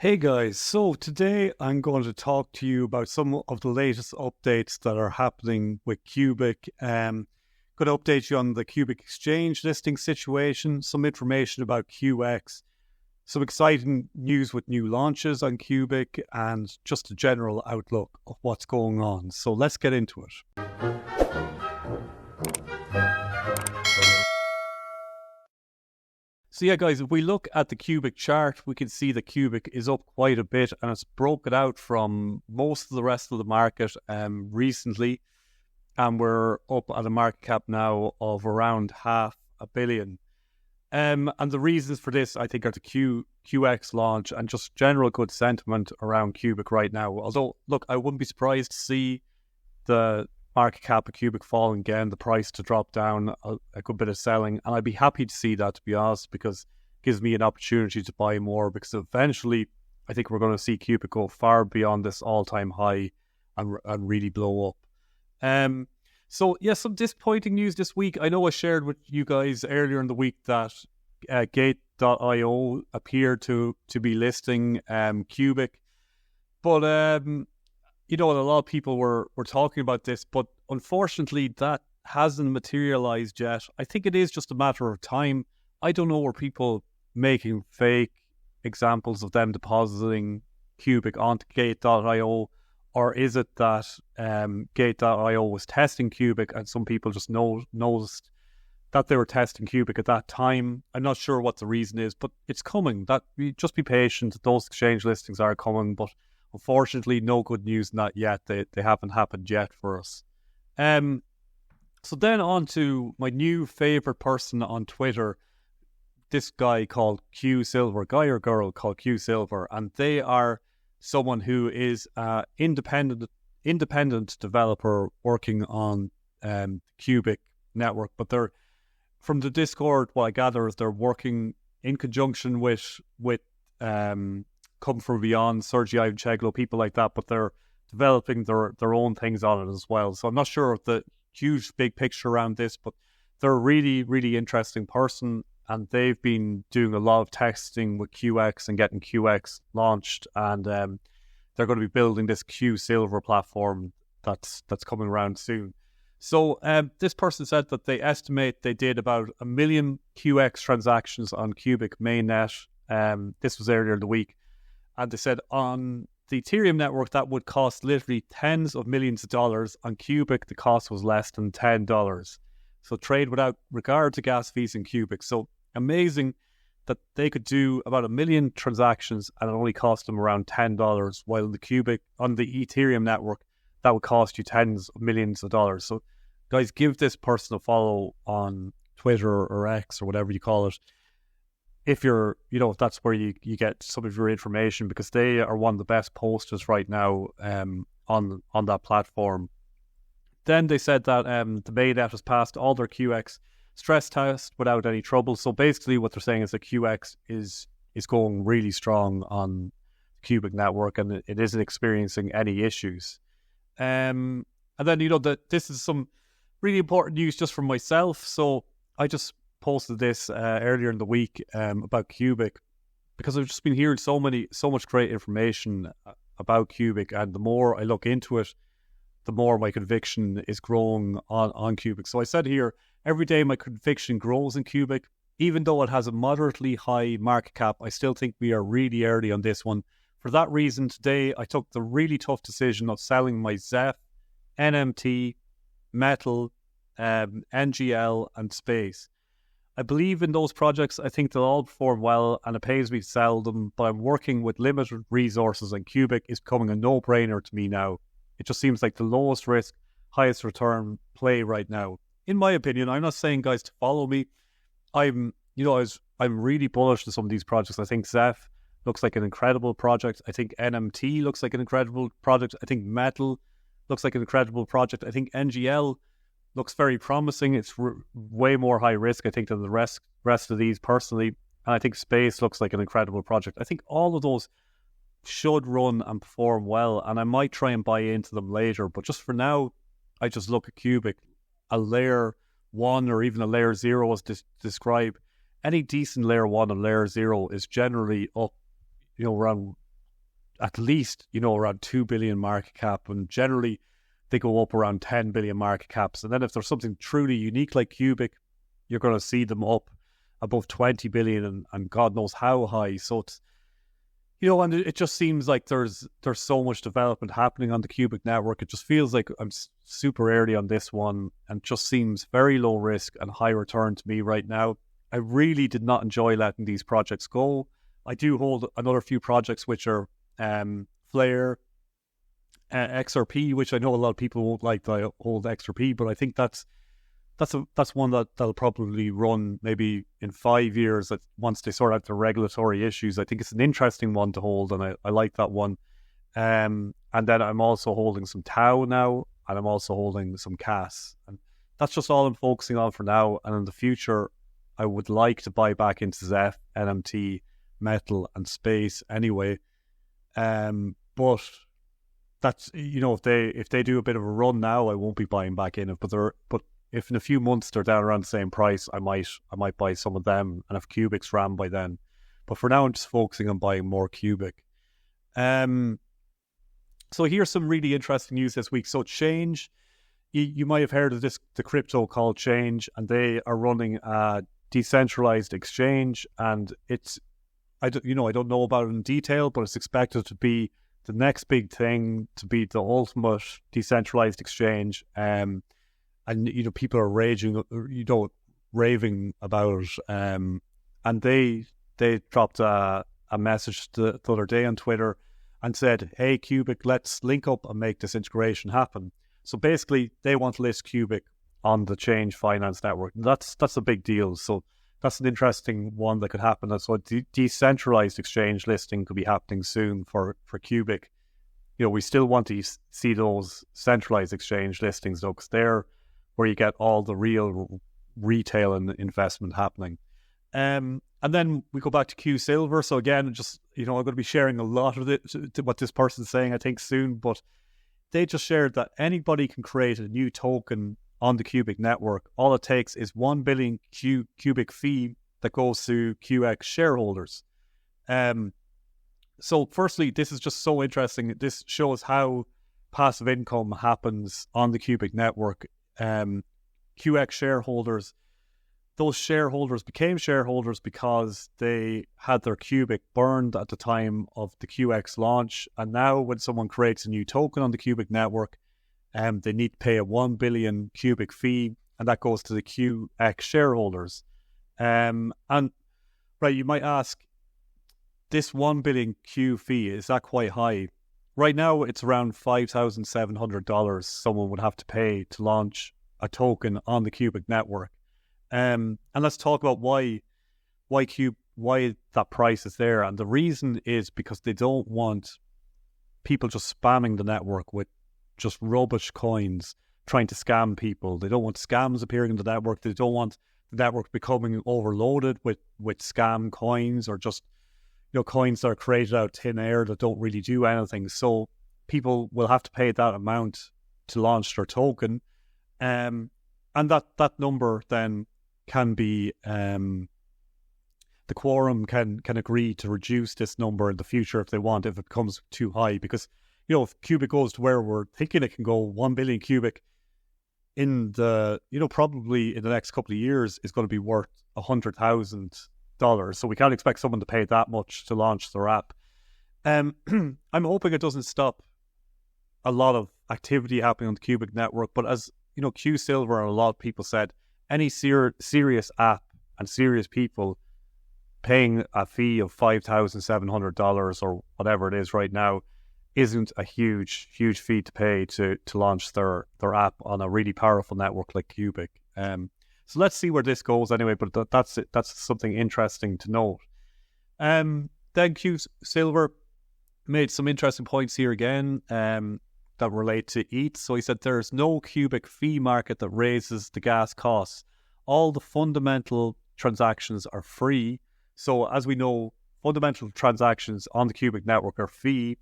Hey guys, so today I'm going to talk to you about some of the latest updates that are happening with Qubic. Going to update you on the Qubic exchange listing situation, some information about QX, some exciting news with new launches on Qubic, and just a general outlook of what's going on. So let's get into it. So yeah, guys, if we look at the Qubic chart, we can see that Qubic is up quite a bit and it's broken out from most of the rest of the market recently. And we're up at a market cap now of around $500 million. And the reasons for this, I think, are the QX launch and just general good sentiment around Qubic right now. Although, look, I wouldn't be surprised to see the market cap of Qubic falling again, the price to drop down, a good bit of selling. And I'd be happy to see that, to be honest, because it gives me an opportunity to buy more, because eventually I think we're going to see Qubic go far beyond this all-time high and really blow up. So, yeah, some disappointing news this week. I know I shared with you guys earlier in the week that Gate.io appeared to be listing Qubic. But you know, a lot of people were talking about this, but unfortunately that hasn't materialized yet. I think it is just a matter of time. I don't know, were people making fake examples of them depositing Qubic onto Gate.io, or is it that Gate.io was testing Qubic and some people just noticed that they were testing Qubic at that time? I'm not sure what the reason is, but it's coming. Just be patient. Those exchange listings are coming, but unfortunately, no good news in that yet. They haven't happened yet for us. So then on to my new favourite person on Twitter, this guy called Q Silver, guy or girl called Q Silver, and they are someone who is an independent developer working on Qubic network, but they're, from the Discord, what I gather is they're working in conjunction with Come From Beyond, Sergey Ivancheglo, people like that, but they're developing their own things on it as well. So I'm not sure of the huge big picture around this, but they're a really, really interesting person, and they've been doing a lot of testing with QX and getting QX launched, and they're going to be building this Q Silver platform that's coming around soon. So this person said that they estimate they did about 1 million QX transactions on Qubic mainnet. This was earlier in the week. And they said on the Ethereum network, that would cost literally tens of millions of dollars. On Qubic, the cost was less than $10. So trade without regard to gas fees in Qubic. So amazing that they could do about 1 million transactions and it only cost them around $10, while the Qubic on the Ethereum network, that would cost you tens of millions of dollars. So guys, give this person a follow on Twitter or X or whatever you call it, if you're, if that's where you get some of your information, because they are one of the best posters right now on that platform. Then they said that the mainnet has passed all their QX stress tests without any trouble. So basically what they're saying is that QX is going really strong on the Qubic network and it isn't experiencing any issues. And then, that this is some really important news just from myself. So I just posted this earlier in the week about Qubic, because I've just been hearing so much great information about Qubic, and the more I look into it, the more my conviction is growing on Qubic. So I said here, every day my conviction grows in Qubic. Even though it has a moderately high market cap, I still think we are really early on this one. For that reason, today I took the really tough decision of selling my Zeph, NMT, Metal, NGL and Space. I believe in those projects. I think they'll all perform well and it pays me to sell them, but I'm working with limited resources and Qubic is becoming a no-brainer to me now. It just seems like the lowest risk, highest return play right now. In my opinion, I'm not saying, guys, to follow me. I'm really bullish on some of these projects. I think Zeph looks like an incredible project. I think NMT looks like an incredible project. I think Metal looks like an incredible project. I think NGL looks very promising. It's way more high risk, I think, than the rest of these personally. And I think Space looks like an incredible project. I think all of those should run and perform well, and I might try and buy into them later. But just for now, I just look at Qubic, a layer 1 or even a layer 0 as describe. Any decent layer 1 and layer 0 is generally up, around at least, around 2 billion market cap, and generally they go up around 10 billion market caps. And then if there's something truly unique like Qubic, you're going to see them up above 20 billion and God knows how high. So it's, and it just seems like there's so much development happening on the Qubic network. It just feels like I'm super early on this one and just seems very low risk and high return to me right now. I really did not enjoy letting these projects go. I do hold another few projects which are Flare, XRP, which I know a lot of people won't like that I hold XRP, but I think that's one that'll probably run maybe in 5 years once they sort out the regulatory issues. I think it's an interesting one to hold, and I like that one. And then I'm also holding some Tau now, and I'm also holding some CAS. And that's just all I'm focusing on for now. And in the future, I would like to buy back into Zeph, NMT, Metal, and Space anyway. But that's, if they do a bit of a run now, I won't be buying back in it. But if in a few months they're down around the same price, I might buy some of them, and if Qubic's ran by then. But for now, I'm just focusing on buying more Qubic. So here's some really interesting news this week. So Change, you might have heard of the crypto called Change, and they are running a decentralized exchange, and I don't know about it in detail, but it's expected to be the next big thing, to be the ultimate decentralized exchange. And people are raving about it. And they dropped a message the other day on Twitter and said, "Hey Qubic, let's link up and make this integration happen." So basically, they want to list Qubic on the Change Finance Network. That's a big deal. So that's an interesting one that could happen. So a decentralized exchange listing could be happening soon for Qubic. We still want to see those centralized exchange listings though, because they're where you get all the real retail and investment happening. And then we go back to Q Silver. So again, just, I'm going to be sharing a lot of what this person's saying, I think, soon, but they just shared that anybody can create a new token on the Qubic network. All it takes is 1 billion Qubic fee that goes to QX shareholders. So firstly, this is just so interesting. This shows how passive income happens on the Qubic network. QX shareholders, those shareholders became shareholders because they had their Qubic burned at the time of the QX launch. And now when someone creates a new token on the Qubic network, they need to pay a 1 billion Qubic fee, and that goes to the QX shareholders. And right, you might ask, this 1 billion Q fee, is that quite high? Right now, it's around $5,700 someone would have to pay to launch a token on the Qubic network. And let's talk about why that price is there. And the reason is because they don't want people just spamming the network with just rubbish coins, trying to scam people. They don't want scams appearing in the network. They don't want the network becoming overloaded with scam coins, or just coins that are created out of thin air that don't really do anything. So people will have to pay that amount to launch their token. And that number then can be, the quorum can agree to reduce this number in the future if they want, if it becomes too high. Because, if Qubic goes to where we're thinking it can go, 1 billion Qubic in the, probably in the next couple of years is going to be worth $100,000. So we can't expect someone to pay that much to launch their app. I'm hoping it doesn't stop a lot of activity happening on the Qubic network. But as Q Silver and a lot of people said, any serious app and serious people paying a fee of $5,700 or whatever it is right now isn't a huge fee to pay to launch their app on a really powerful network like Qubic. So let's see where this goes anyway, but that's it. That's something interesting to note. Then Q Silver made some interesting points here again that relate to ETH. So he said there's no Qubic fee market that raises the gas costs. All the fundamental transactions are free. So as we know, fundamental transactions on the Qubic network are free.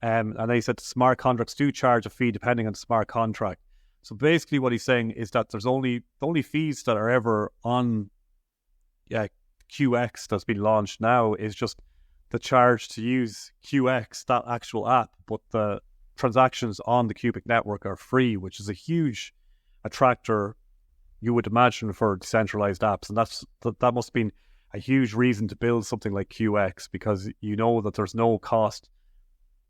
And they said smart contracts do charge a fee depending on the smart contract. So basically what he's saying is that there's the only fees that are ever on QX that's been launched now is just the charge to use QX, that actual app, but the transactions on the Qubic network are free, which is a huge attractor, you would imagine, for decentralized apps. And that must have been a huge reason to build something like QX, because you know that there's no cost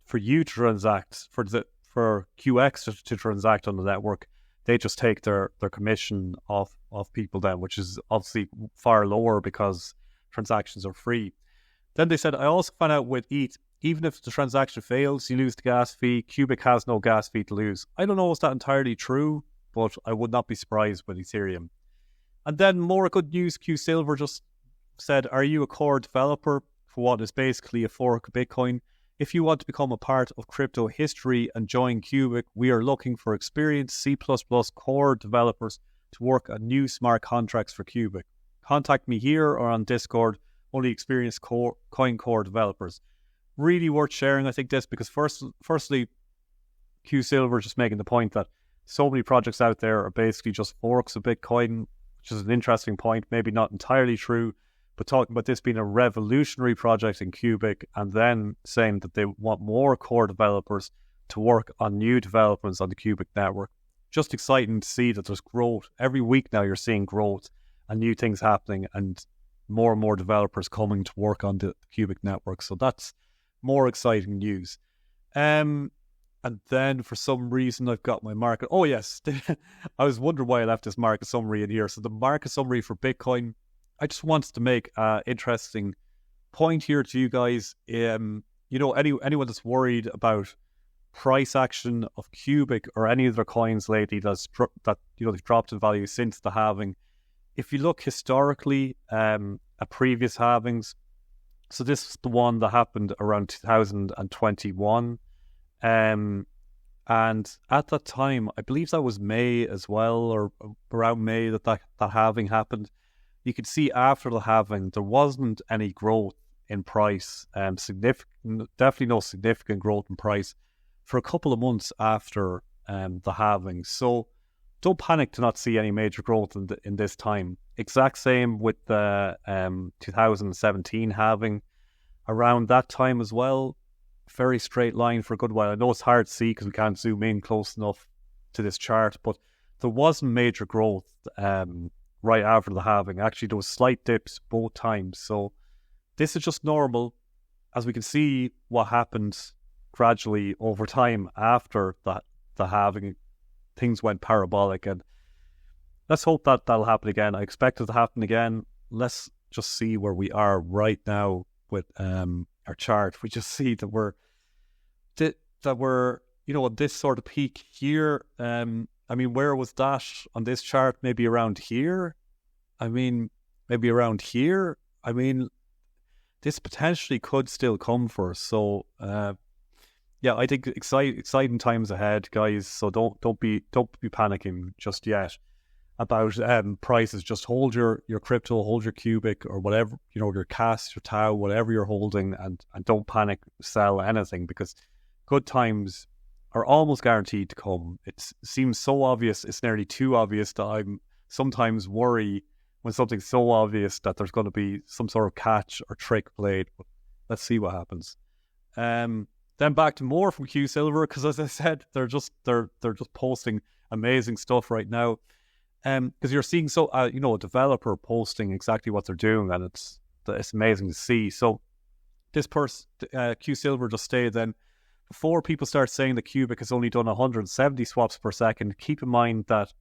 for you to transact, for QX to transact on the network. They just take their commission off people then, which is obviously far lower because transactions are free. Then they said, I also found out with ETH, even if the transaction fails, you lose the gas fee. Qubic has no gas fee to lose. I don't know if that's entirely true, but I would not be surprised with Ethereum. And then more good news, QSilver just said, are you a core developer for what is basically a fork of Bitcoin? If you want to become a part of crypto history and join Qubic, we are looking for experienced C++ core developers to work on new smart contracts for Qubic. Contact me here or on Discord, only experienced coin core developers. Really worth sharing, I think, this, because firstly, QSilver just making the point that so many projects out there are basically just forks of Bitcoin, which is an interesting point, maybe not entirely true, but talking about this being a revolutionary project in Qubic, and then saying that they want more core developers to work on new developments on the Qubic network. Just exciting to see that there's growth. Every week now you're seeing growth and new things happening, and more developers coming to work on the Qubic network. So that's more exciting news. And then for some reason I've got my market. Oh yes, I was wondering why I left this market summary in here. So the market summary for Bitcoin, I just wanted to make an interesting point here to you guys. You know, anyone that's worried about price action of Qubic or any of their coins lately that you know they've dropped in value since the halving. If you look historically at previous halvings, so this is the one that happened around 2021, and at that time, I believe that was May as well, or around May that halving happened. You could see after the halving, there wasn't any growth in price, definitely no significant growth in price for a couple of months after the halving. So don't panic to not see any major growth in this time. Exact same with the 2017 halving. Around that time as well, very straight line for a good while. I know it's hard to see because we can't zoom in close enough to this chart, but there wasn't major growth right after the halving. Actually, there was slight dips both times. So this is just normal. As we can see what happened gradually over time after the halving, things went parabolic, and let's hope that that'll happen again. I expect it to happen again. Let's just see where we are right now with our chart. We just see that we're you know, at this sort of peak here. I mean, where was that on this chart? Maybe around here. I mean, maybe around here. I mean, this potentially could still come for us. So, yeah, I think exciting times ahead, guys. So don't be panicking just yet about prices. Just hold your crypto, hold your Qubic or whatever, you know, your CAS, your TAU, whatever you're holding, and don't panic, sell anything, because good times are almost guaranteed to come. It seems so obvious, it's nearly too obvious, that I'm sometimes worry when something's so obvious that there's going to be some sort of catch or trick played. But let's see what happens. Then back to more from QSilver, because as I said, they're just posting amazing stuff right now. Because you're seeing you know, a developer posting exactly what they're doing, and it's amazing to see. So this person, QSilver, just stated then, before people start saying that Qubic has only done 170 swaps per second, keep in mind that's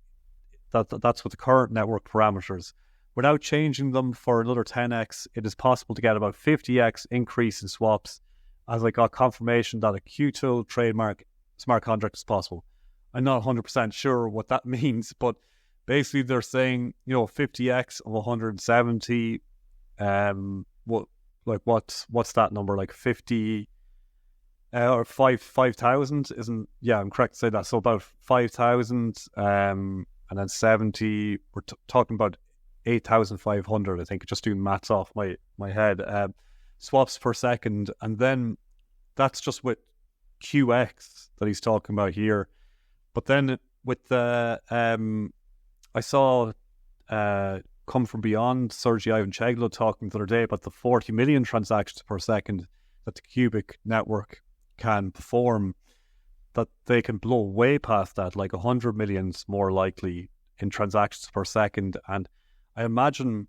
with the current network parameters. We're now changing them for another 10x. It is possible to get about 50x increase in swaps, as I got confirmation that a Q-Tool trademark smart contract is possible. I'm not 100% sure what that means, but basically they're saying, you know, 50x of 170. What's that number? Like 50 or 5,000 isn't? Yeah, I'm correct to say that. So about 5,000, and then 70. We're talking about 8,500. I think, just doing maths off my head. Swaps per second, and then that's just with QX that he's talking about here. But then with the I saw come from beyond. Sergey Ivancheglo talking the other day about the 40 million transactions per second that the Qubic network can perform, that they can blow way past that, like 100 million's more likely in transactions per second. And I imagine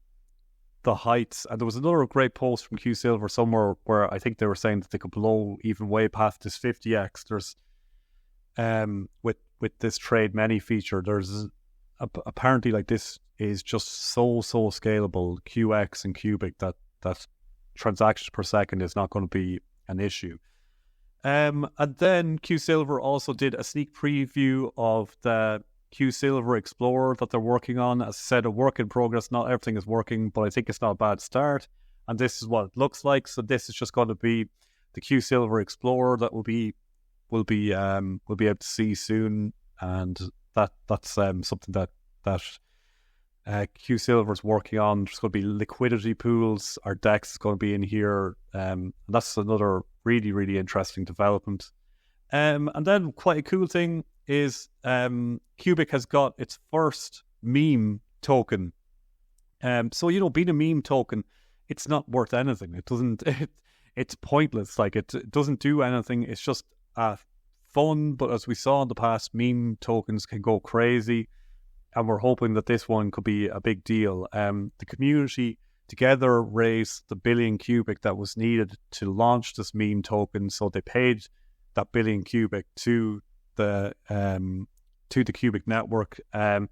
the heights, and there was another great post from QSilver somewhere where I think they were saying that they could blow even way past this 50x. There's with this trade many feature, there's apparently like this is just so scalable, QX and Qubic, that transactions per second is not going to be an issue. And then QSilver also did a sneak preview of the QSilver Explorer that they're working on. As I said, a work in progress. Not everything is working, but I think it's not a bad start. And this is what it looks like. So this is just going to be the QSilver Explorer that we'll be able to see soon. And that's something that QSilver is working on. There's going to be liquidity pools. Our DEX is going to be in here. That's another really interesting development. And then quite a cool thing is Qubic has got its first meme token. So, being a meme token, it's not worth anything. It doesn't. It's pointless. Like it doesn't do anything. It's just fun. But as we saw in the past, meme tokens can go crazy, and we're hoping that this one could be a big deal. The community together raised the billion Qubic that was needed to launch this meme token. So they paid that billion Qubic to the Qubic network, and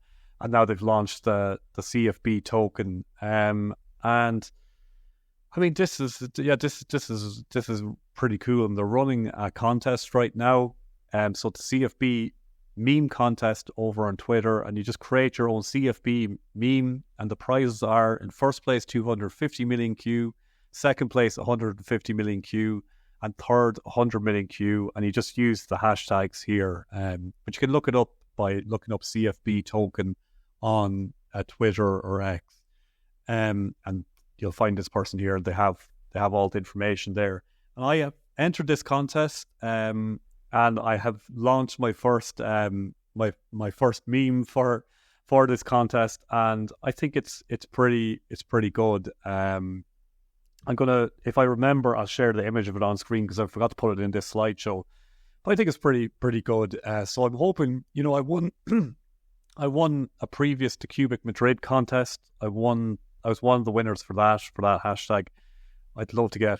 now they've launched the CFB token. And I mean, this is pretty cool. And they're running a contest right now. So the CFB meme contest over on Twitter, and you just create your own CFB meme, and the prizes are: in first place 250 million Q, second place 150 million Q, and third 100 million Q. And you just use the hashtags here, but you can look it up by looking up CFB token on Twitter or X, and you'll find this person here. They have all the information there. And I have entered this contest, and I have launched my first my first meme for this contest, and I think it's pretty good. I'm gonna, if I remember, I'll share the image of it on screen because I forgot to put it in this slideshow. But I think it's pretty good. So I'm hoping, I won I won a previous to Qubic Madrid contest. I was one of the winners for that hashtag. I'd love to get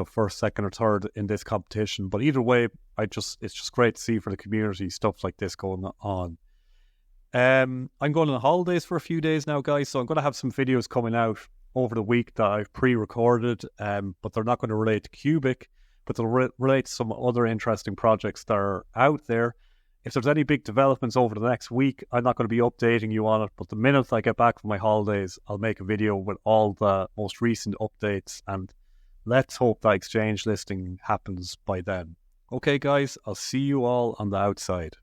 first, second, or third in this competition. But either way, it's just great to see for the community stuff like this going on. I'm going on holidays for a few days now, guys, so I'm going to have some videos coming out over the week that I've pre-recorded, but they're not going to relate to Qubic, but they'll relate to some other interesting projects that are out there. If there's any big developments over the next week, I'm not going to be updating you on it, but the minute I get back from my holidays, I'll make a video with all the most recent updates, and let's hope that exchange listing happens by then. Okay, guys, I'll see you all on the outside.